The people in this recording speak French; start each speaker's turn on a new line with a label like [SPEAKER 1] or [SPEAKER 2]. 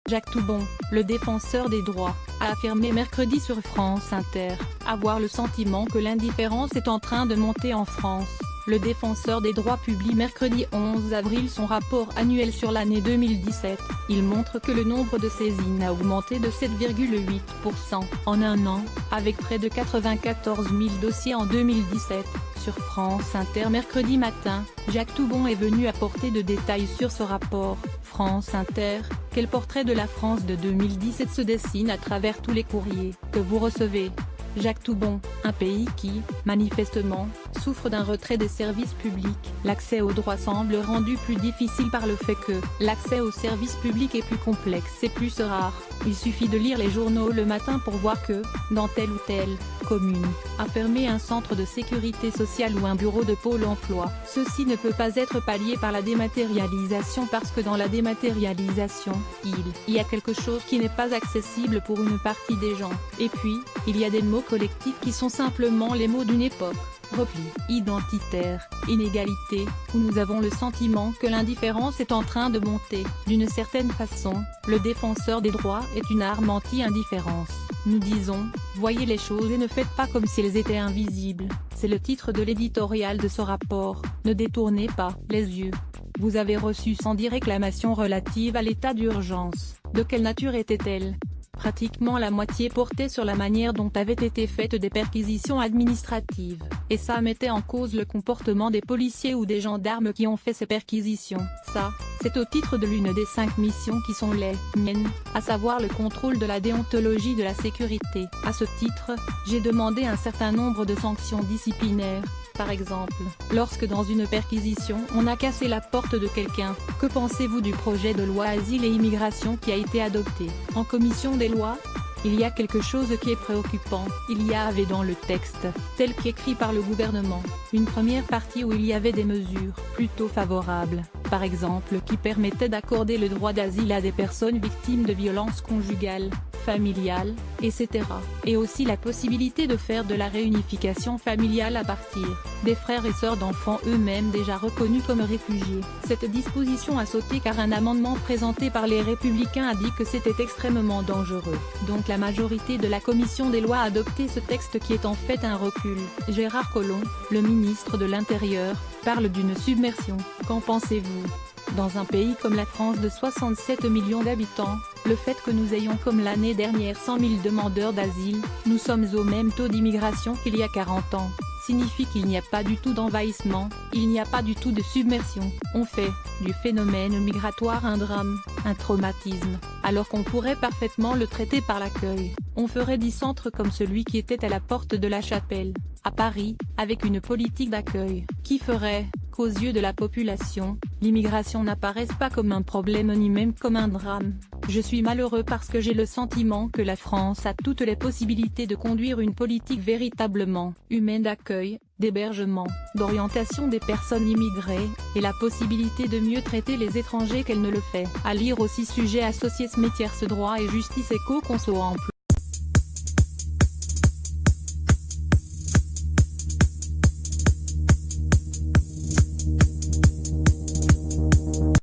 [SPEAKER 1] Jacques Toubon, le défenseur des droits, a affirmé mercredi sur France Inter, avoir le sentiment que l'indifférence est en train de monter en France. Le défenseur des droits publie mercredi 11 avril son rapport annuel sur l'année 2017. Il montre que le nombre de saisines a augmenté de 7,8% en un an, avec près de 94 000 dossiers en 2017. Sur France Inter mercredi matin, Jacques Toubon est venu apporter de détails sur ce rapport. France Inter, quel portrait de la France de 2017 se dessine à travers tous les courriers que vous recevez? Jacques Toubon, un pays qui, manifestement, souffre d'un retrait des services publics. L'accès aux droits semble rendu plus difficile par le fait que l'accès aux services publics est plus complexe et plus rare. Il suffit de lire les journaux le matin pour voir que, dans telle ou telle commune, a fermé un centre de sécurité sociale ou un bureau de Pôle emploi. Ceci ne peut pas être pallié par la dématérialisation parce que dans la dématérialisation, il y a quelque chose qui n'est pas accessible pour une partie des gens. Et puis, il y a des mots collectifs qui sont simplement les mots d'une époque. Repli, identitaire, inégalité, où nous avons le sentiment que l'indifférence est en train de monter. D'une certaine façon, le défenseur des droits est une arme anti-indifférence. Nous disons, voyez les choses et ne faites pas comme si elles étaient invisibles. C'est le titre de l'éditorial de ce rapport. Ne détournez pas les yeux. Vous avez reçu 110 réclamations relatives à l'état d'urgence. De quelle nature étaient-elles? Pratiquement la moitié portait sur la manière dont avaient été faites des perquisitions administratives, et ça mettait en cause le comportement des policiers ou des gendarmes qui ont fait ces perquisitions. Ça, c'est au titre de l'une des 5 missions qui sont les miennes, à savoir le contrôle de la déontologie de la sécurité. À ce titre, j'ai demandé un certain nombre de sanctions disciplinaires. Par exemple, lorsque dans une perquisition on a cassé la porte de quelqu'un, que pensez-vous du projet de loi Asile et Immigration qui a été adopté en commission des lois? Il y a quelque chose qui est préoccupant. Il y avait dans le texte, tel qu'écrit par le gouvernement, une première partie où il y avait des mesures plutôt favorables, par exemple qui permettaient d'accorder le droit d'asile à des personnes victimes de violences conjugales, familiales, etc. Et aussi la possibilité de faire de la réunification familiale à partir des frères et sœurs d'enfants eux-mêmes déjà reconnus comme réfugiés. Cette disposition a sauté car un amendement présenté par les Républicains a dit que c'était extrêmement dangereux. Donc la majorité de la commission des lois a adopté ce texte qui est en fait un recul. Gérard Collomb, le ministre de l'Intérieur, parle d'une submersion. Qu'en pensez-vous? Dans un pays comme la France de 67 millions d'habitants, le fait que nous ayons comme l'année dernière 100 000 demandeurs d'asile, nous sommes au même taux d'immigration qu'il y a 40 ans, signifie qu'il n'y a pas du tout d'envahissement, il n'y a pas du tout de submersion. On fait du phénomène migratoire un drame, un traumatisme, alors qu'on pourrait parfaitement le traiter par l'accueil. On ferait 10 centres comme celui qui était à la porte de la Chapelle, à Paris, avec une politique d'accueil, qui ferait qu'aux yeux de la population, l'immigration n'apparaisse pas comme un problème ni même comme un drame. Je suis malheureux parce que j'ai le sentiment que la France a toutes les possibilités de conduire une politique véritablement humaine d'accueil, d'hébergement, d'orientation des personnes immigrées, et la possibilité de mieux traiter les étrangers qu'elle ne le fait. À lire aussi sujet associé Métiers droit et justice éco-conso emploi.